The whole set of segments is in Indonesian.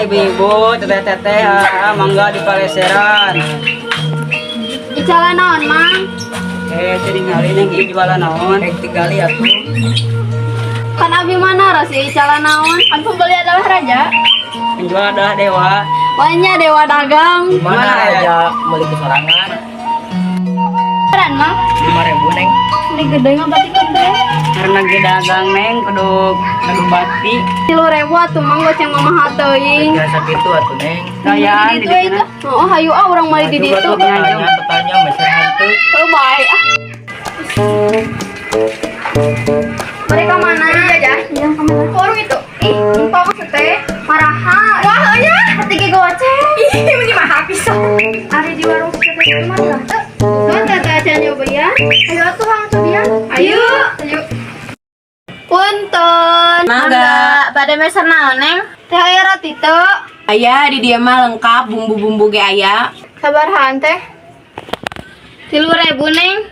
ibu-ibu, teteh-teteh, mangga di paleseran. Icalan naon, Mang? Jadi ngalin yang jualan naon? Tinggali atuh. Kan abi mana rasi icalan naon? Kan pembeli adalah raja. Penjual adalah dewa. Wanya dewa dagang. Mana aja beli ke sorangan? Beran, Mang? 5.000 neng. Ini gede nggak berarti gede? Karena ge dagang neng, kudu bati. 3.000 atuh, Mang, goceng mama teuing. Biasa gitu atuh neng. Sayang Di ditu itu. Oh, hayu urang mali di ditu. Petanya meser hantu. Oh, baik. Mereka mana? Iya, yang kemana? Warung itu. Ih, lupa maksud teh. Paraha. Wah, ya. Hati ke goceng. Ih, ini mah pisan. Ari di warung teh mana? Tuh, teh aja nyoba ya. Ayo atuh Hang Tubian. Ayo. Punten. Mangga. Pada meser naon, Neng? Teh aya roti teu. Aya di dia mah lengkap bumbu-bumbu ge aya. Sabarahan teh? 3.000, Neng.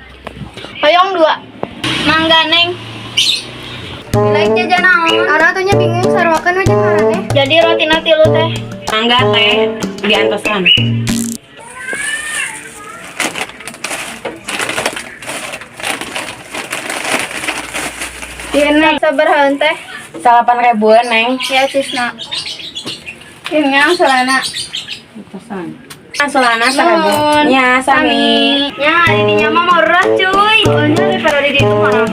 Hoyong 2. Mangga, Neng. Lain jajan naon? Ara tuh nya bingung sarwakeun we jeung ngaraneh. Jadi roti na 3 teh. Mangga teh diantosan. Ieu Neng sabarahan teh? 8.000 neng. Ya cisna. Ieu nya solana. Antosan. Solana 1.000. Nya sami. Nya di dinya mah murah cuy. Soalnya daripada di ditu marah.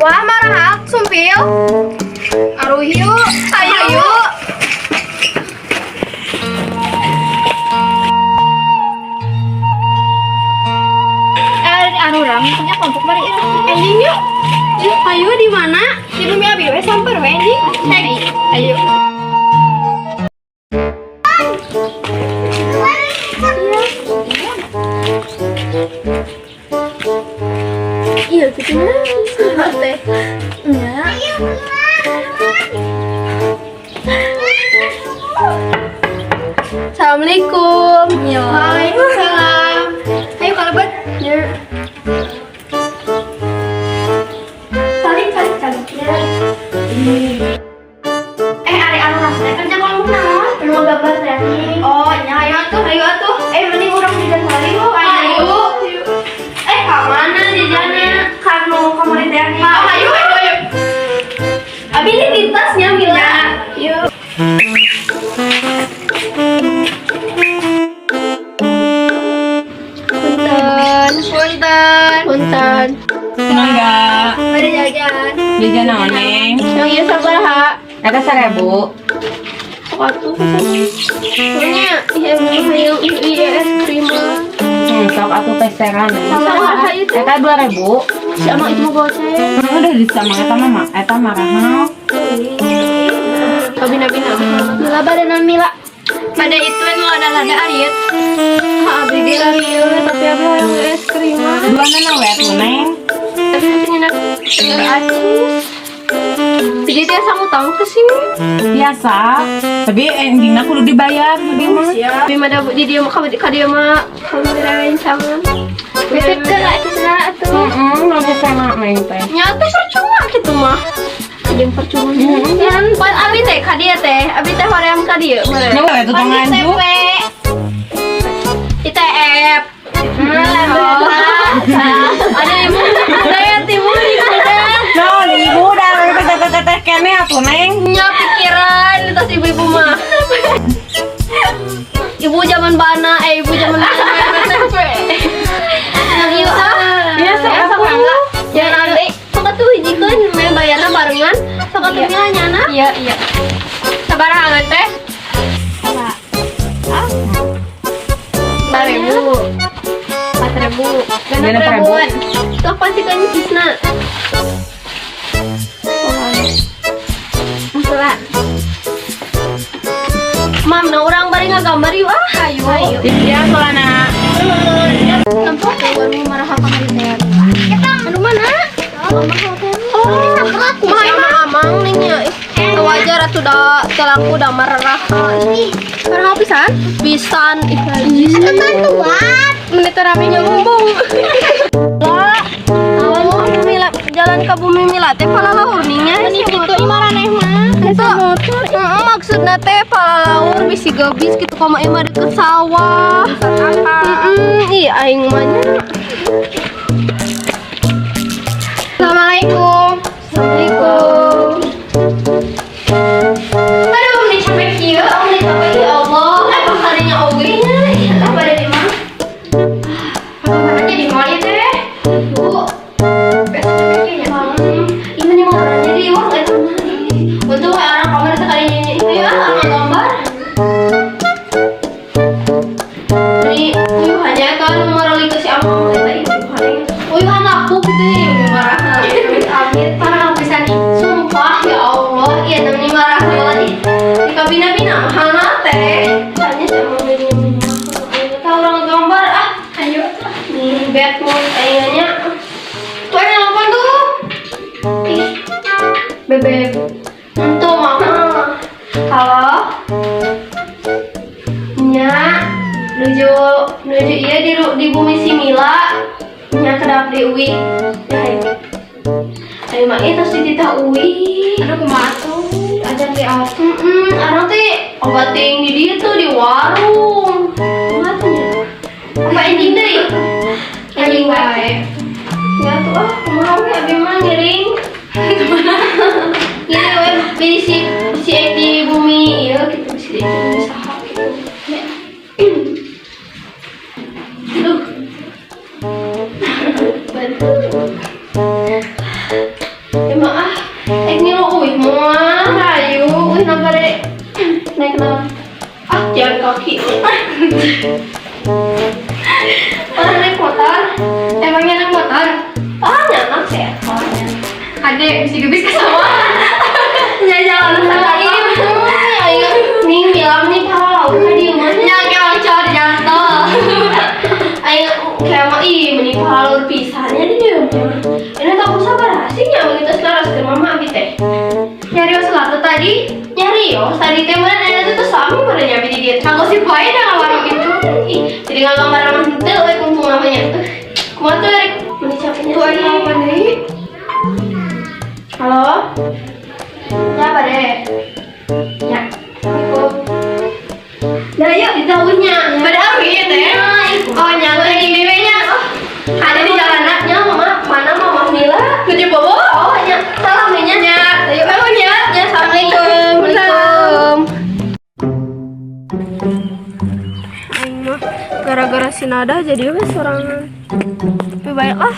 Wah marah sumpil. Aruh yuk. Ayo yuk. Anu ram punya kelompok bari itu. Anjing yuk. Yuk ayo di mana? Di rumah abi we samper we anjing. Ayo. Iya, gitu mah. Teh. Nya. Assalamualaikum. Waalaikumsalam. Ayo kalebet. Ya. Saling. Ari anu rasanya kerja kelompok naon? Lu gambar teh. Oh, nya ayo atuh. Mending urang jajan hari lo. Ayo. Mana jajannya? Karena kamu di teh. Ayo. Abi ini di tasnya Mila. Yuk. Punten. Mangga. Ada jajan. Jajan naon neng? Yang ieu sabaraha? Eta 1.000. Atuh. Soalnya ieu es krim. Sok atuh peseran. Sabaraha itu? Eta 2.000. Si Ama itu mau goceng. Udah disama eta marah. Bina. Mila badanna Mila. Pada itu yang lada-lada ayat. Abi di larieu tapi abi hayang es krim. Duana na we atuh neng. Tapi mungkin enak atus. Jadi dia utang ke sini. Biasa. Tapi endingna kudu dibayar di mah. Tapi mah di dia mah ka dia mah lain sama. Bebek ke atuh atuh. Nu bisa neng teh. Nyata percuma gitu mah. Jeung percuma. Kan pan abi teh ka dia teh. Abi teh hoream ka dia. Nu we tuh tangan ju. ITF. Ada ibu saya timu No, ibu dah teteh kene atuh neng. nya pikiran lintas ibu-ibu mah. Ibu zaman bana, ibu zaman SMP. Iya Iya sok enggak. Ya nanti sok atuh hijikeun meh bayarna barengan. Sok atuh nyana. Iya. Sabaraha hangat teh? 4.000. 6.000. Sok pasti kan cisna. Masalah. Mam, na orang bari ngagambar yuk. Ayo. Ya solana. Tempat baru marah apa kali teh. Kita anu mana? Oh, kumaha amang nih. Wajar atuh da telangku da marah. Marah pisan? Pisan ikhlas. Eta tuat. Menit raminya ngomong. Lah, awan Mila jalan ke bumi Mila teh pala lahur nya. Ini kitu imaraneh mah. Eta motor. maksudnya teh palalaur bisi gebis gitu koma imah deket sawah. Iya aing mah nya. Assalamualaikum. Assalamualaikum. Aduh, ini sampai kieu, ini sampai ya Allah. Pas harinya oge nya, lah pada di mana? Kamarnya di mall ya teh. Bu. Ini nih orangnya di luar itu. Untuk orang kamar itu kalinya itu ya, sama gambar. Ini uyuhannya kan merali ke si Amang tadi uyuhannya. Uyuhan aku gitu nih, marah. Amit parah bisa nih. Sumpah ya Allah, iya namanya marah lagi. Di kabina-bina mahal teh. Tanya si Amang beli tahu orang gambar ah. Ayo. Nih bed mau kayaknya. Tuh ada apa tuh? Ih. Bebek. Untuk mama. Halo. Nya nuju iya di bumi si Mila. Nya kedap di Uwi. Ya ayo mah itu si Tita Uwi. Aduh kumaha tuh? Ajak di aku. Arang teh obat ting di dieu tuh di warung. Kumaha tuh nya? Apa ending deui? Ending wae. Ya tuh ah kumaha we abi mah ngiring. Ini we beli si ek di bumi ieu kitu bisa di saha gitu. Ya. Duh. Betul. Emang ah, ek ngilu uih moal ayu, uih nagare naik naon. Ah, jalan kaki. Orang naik motor, emangnya naik motor? Ah, nyanak sih ya, adek bisa gebis ke sawah. Jalan sama ini, ayo nih bilang nih kalau ke di rumahnya kayak orang cowok di jalan tol. Ayo kayak mau meni palur pisannya di rumah. Ini tak usah berhasilnya begitu selaras ke mama abi teh. Nyarios lah tuh tadi, nyarios tadi teh mana ada tuh sami pada nyampe di dia. Kalau si boy dah ngawarok itu, jadi nggak gambar sama hente, kumpul namanya. Kumaha tuh Erik? Meni capeknya tuh ada apa nih? Halo? Ya apa deh? Ya, Assalamualaikum. Nah yuk ditahunya. Pada apa ya teh? Oh nyala di bebeknya. Ada di jalannya mama mana mama Mila? Kerja bobo? Oh ya salam nih nya. Ayo ayo nya. Ya assalamualaikum. Waalaikumsalam. Aing mah gara-gara si Nada jadi wes sorangan. Tapi baiklah.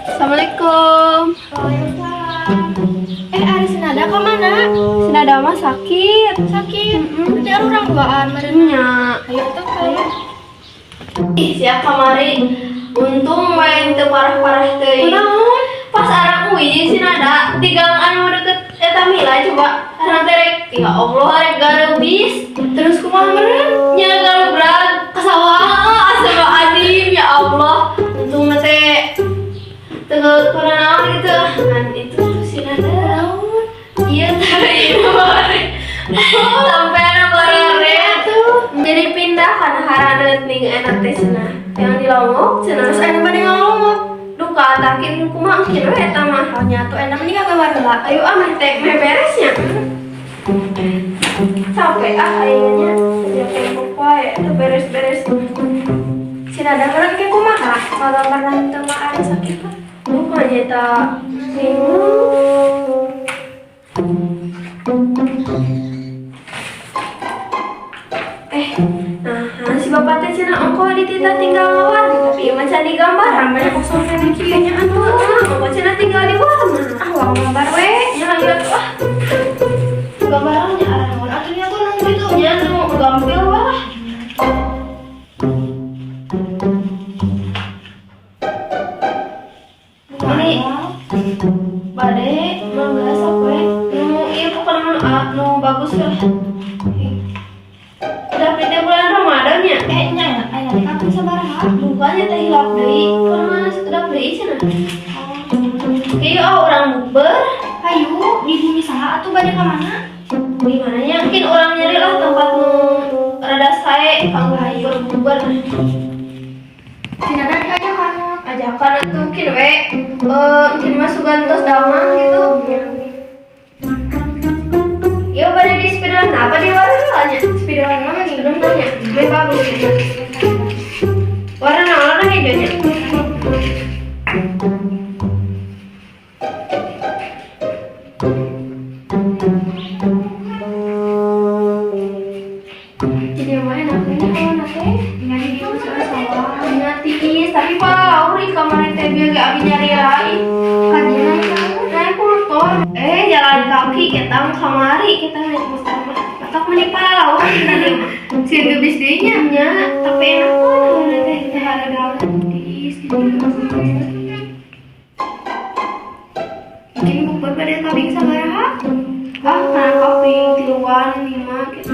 Assalamualaikum. Ari Sinada ke mana? Sinada mah sakit. Berarti orang duaan merenya. Ayo tuh kayak. Ih, siap kamari. Untung main teu parah-parah teuing. Kunaon? Pas arang uwi Sinada digang anu deket eta Mila coba. Arang teh rek ya Allah rek gareubis. Terus kumaha meureun? Nya galebrak ka sawah astagfirullahaladzim ya Allah. Untung teh teu kurang naon gitu. Kan itu Sinada. Iya tadi sampai ada barang tuh jadi pindah karena haradet ning enak teh cenah yang di Lombok cenah terus enak pada ngomong duka takin kumaha kieu eta mah nya tuh enak nih kagak warla ayo meh teh meh beresnya sampai akhirnya ya tembok wae teu beres-beres Sinada orang ke kumaha kalau pernah teu makan sakit mah lupa eta bingung. Nah si bapak teh cenah engko di tita tinggal ngawar tapi ieu mah can digambaran banyak kosong teh kieu nya atuh engko cenah tinggal di bawah mah ah wang gambar we nya lihat wah gambarannya arahan atunya tuh nang kitu nya nu gampil wah ini bade mangga sok we nu ieu pokona nu bagus lah. Udah pindah bulan Ramadan ya? Nya aya kapan sabaraha? Bukannya teh hilap deui. Kumaha mana sudah deui cenah. Ieu orang bukber. Ayo di bumi saha atuh bade ka mana? Di mana yakin orang nyari lah tempat nu rada sae kanggo bukber. Sinada diajak kan? Ajak kan itu mungkin mungkin masukan tos damang gitu. Ya pada di spiral apa di warna nanya? Spiral mana nih belum tanya. Lebih bagus gitu. Warna hijaunya. Jadi yang mana namanya kalau nanti nyari di sawah ngatis tapi pak Lauri kamar teh biar gak abi nyari lagi kan dia naik motor jalan kaki kita kamari kita naik motor atau menik pak Lauri tadi sih gak bisa nya tapi enak banget nanti kita ada gratis mungkin bukber pada kambing sabaraha karena kambing tiluan 5 gitu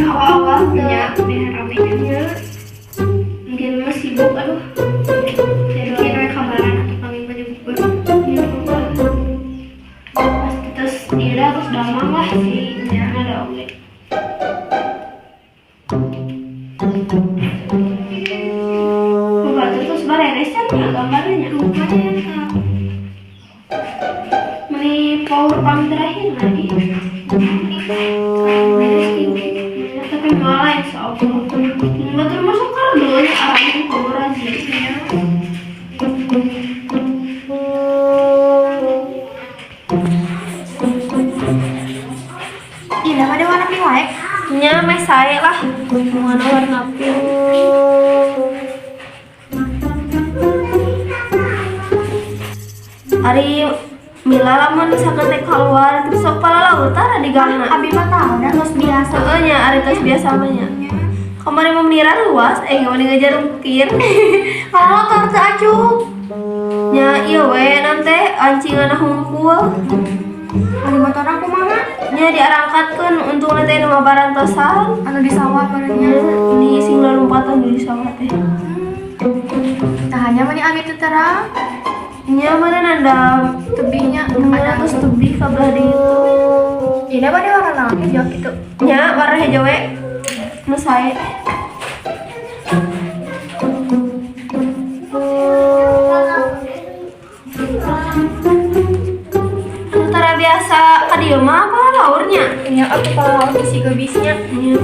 awal-awal punya rame-nya mungkin masih sibuk aduh jadi kira kabaran atau kambing baju bukber pasti terus dia terus damang lah sih jangan ada oke membantu terus bereresan ya gambarnya lumayan meni power bank terakhir lagi tapi malah insya Allah nggak termasuk kardus arahnya power aja ini ada warna pink wae nya mes saya lah warna pink hari Mila lamun misalkan teh keluar terus sok pala laut tara digana. Abi mah tahu dan tos biasa. Heeh nya ari tos biasa mah nya. Kamari memeniran luas gimana ngajar ukir. Kalau motor teh acuh. Nya ieu we nanti ancingan hungkul. Ari motoran kumaha? Nya diarangkatkeun untuk nanti nu barantosan anu di sawah barengnya di singla lompatan di sawah teh. Tah hanya mah ami teu terang. Nya mana nanda tebihnya ada terus tebih kabelah di itu ini apa dia warna naon hijau gitu nya warna hijau we nu sae antara biasa ka dieu mah apa laurnya nya aku pala laur si gebisnya nya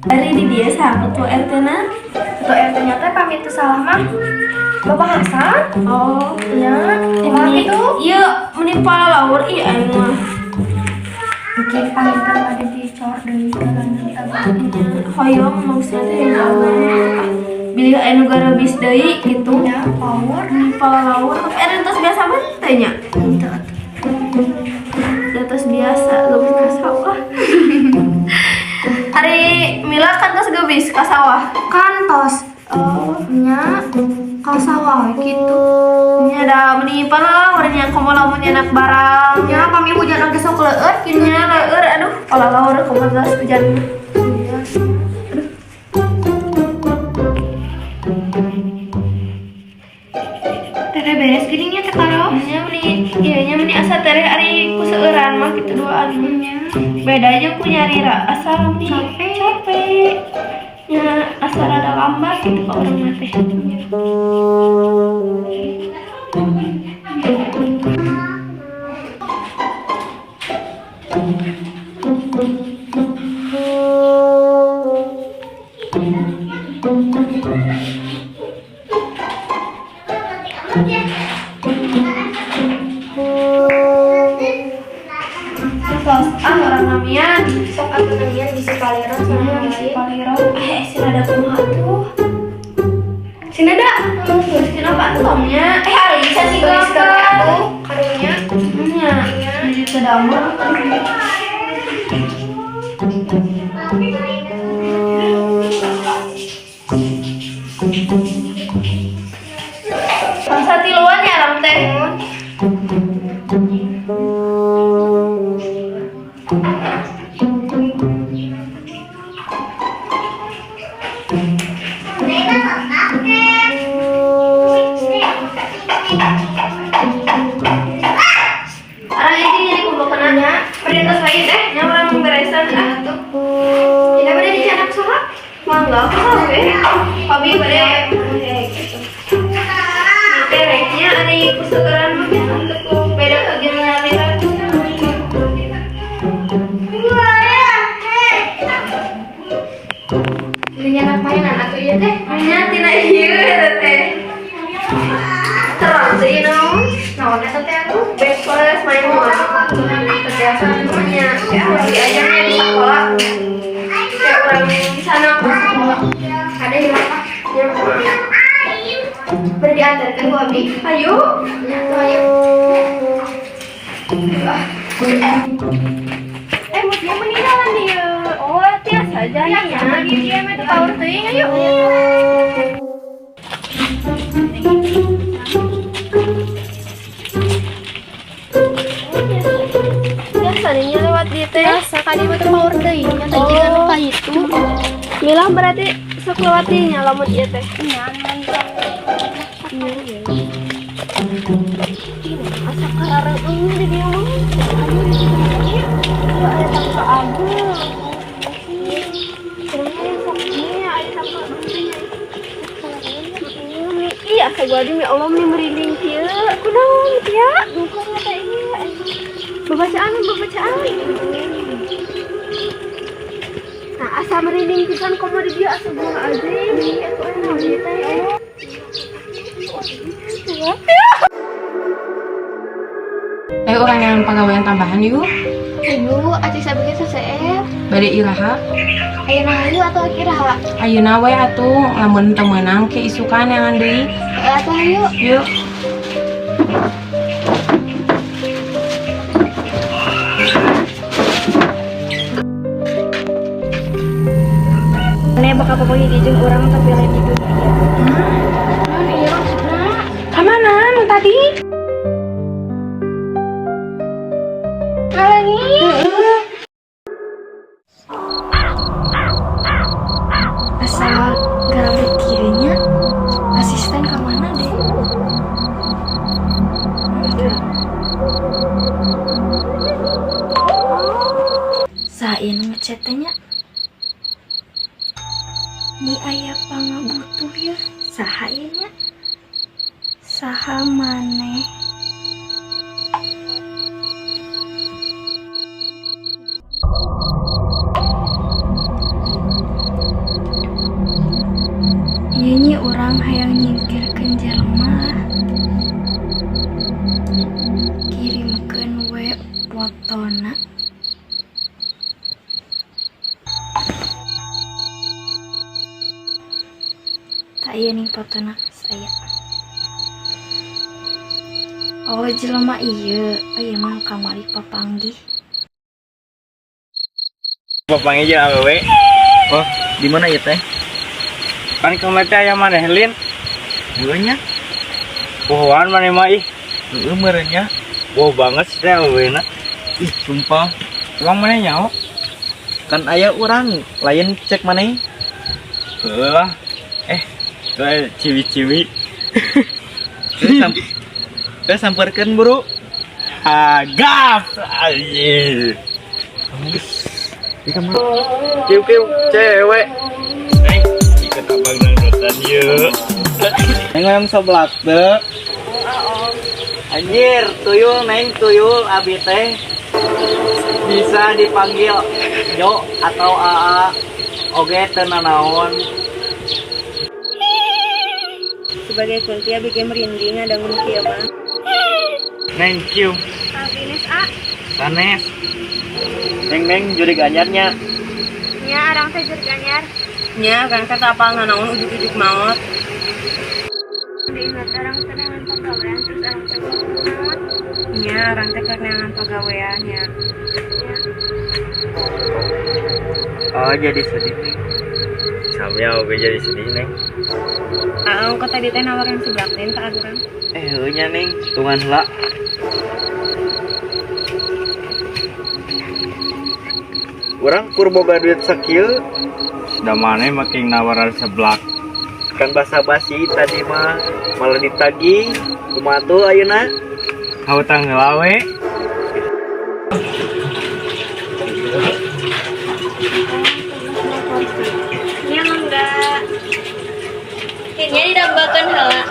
dari di dia sama ketua RT na ketua RT nya teh pamit teu salah mah Bapak Hasan oh nya emang itu iya menimpa laur ih aing mah bikin pamitan pada dicor deui jalan kita hoyong maksudnya teh bilih anu garebis deui gitu ya power menimpa laur tapi tos biasa mah teh nya tos biasa leuwih ka sawah Hari Mila kan tos gebis ka sawah. Kantos. Oh, nya ka sawah gitu. Nya da meni pala laurnya komo lamun enak barang. Nya kami hujan oge sok leueur kieu nya leueur aduh pala laur komo tos hujan. Tere beres geuning nya teh karo. Nya meni asa tere ari ku seueuran mah kitu duaan nya. Beda aja ku nyari asal capek ya asal ada lambat gitu ke orang mati orang namian sok atuh namian bisa palero sama bisa palero sih ada kumaha tuh sini ada sini apa tomnya Alisa sih gambar karunya nya jadi kedamur Bangsa tiluan ya ram teh Mangga hobi pada gitu. Kayaknya ada kesukaran untuk beda kegiatan. Ini anak mainan atau iya teh? Mainan tina iya teh. Terus sih naon teh aku bebas main bola. Terbiasa semuanya. Ya diajarnya di sekolah. Ya orang di sana sekolah. Ada yang apa? Berdiantarkan Bu Abdi. Ayo. Ayo. Dia meninggalan dia. Oh, tiasa saja ya. Dia itu power teuing ayo. Biasanya lewat dia teh. Biasa kali mah power teuing. Nyata jiga nu ka itu. Mila berarti sok lewatinya lamun ieu teh. Nyaman. Asa karareng di dieu mah. Ada tangka abu. Iya, saya gua ya Allah nih merinding kieu. Kunaon ya? Bukan teh ieu. Babacaan. Nah, asa merinding pisan komo di dieu asa bunga aja. Atuh enak ieu teh Allah. Orang yang pegawaian tambahan yuk. Ayo, acik sabikin CCF. Bade iraha. Ayeuna ayu atau kiraha? Ayeuna we atuh lamun teu meunang ke isukan yang deui. Atuh ayo. Yuk. Nih bakal pokoknya dijeng orang tapi lain di dunia. Naon ieu maksudna? Kamanan tadi? Asal garabet kirinya asisten ke mana deh? Sain ngecetnya ni aya pangabutuh ya saha ieu saha maneh. Nyanyi orang hayang nyingkirkeun jelema kirimkeun we fotona tak iya nih fotona saya. Oh jelema iya mah kamari papanggih. Papangnya aja awewe. Oh, di mana ya teh? Kan kemarin teh aya maneh lin. Heunya. Pohoan maneh mah ih. Heueuh meureunnya. Wow banget sih teh awewena. Ih, sumpah. Uang maneh nyaho? Kan aya urang lain cek maneh. Heuh. Tuh ciwi-ciwi. Terus samperkeun buru. Gas. Anjir. Kiu cewek. Ikut abang dangdutan yuk. Neng sebelah teh. Anjir, tuyul abi teh. Bisa dipanggil Jo atau AA. Oge teu nanaon. Sebagai kunti abi ge merinding adangun kieu mah. Neng kiu. Sanes A. Sanes. Neng jurig anyarnya. Nya arang teh jurig anyar. Nya kan teh apal nanaon ujuk-ujuk maot. Ingat arang teh dengan pegawaian terus arang teh maot. Nya arang teh keneangan pegawaian ya. Oh jadi sedih nih. Samnya oke jadi sedih neng. Kok tadi teh nawarin sebelah teh tak aguran. Heunya neng, tungan lah. Orang kurboga duit sakieu. Sudah mana makin nawaran seblak. Kan basa-basi tadi mah malah ditagi. Kumaha tuh ayeuna? Hautang ngelawe. Nya mangga. Ya didambakan heula.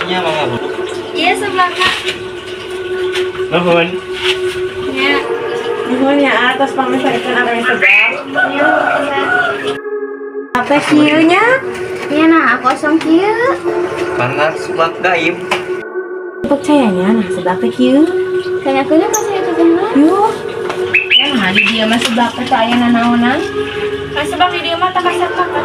Nya mangga. Iya sebelah kak. Nuhun. Ya. Nuhun ya atas pamisahan abang sedap. Ya. Apa kieu nya? Ya nah kosong kieu. Pangar subak gaib. Percayanya nah sebelah teh kieu. Kanyakeun kasih itu bener. Yuk. Ya nah di dia mah sebelah percaya nanaonan. Kan sebab di dia mah tak kasar makan.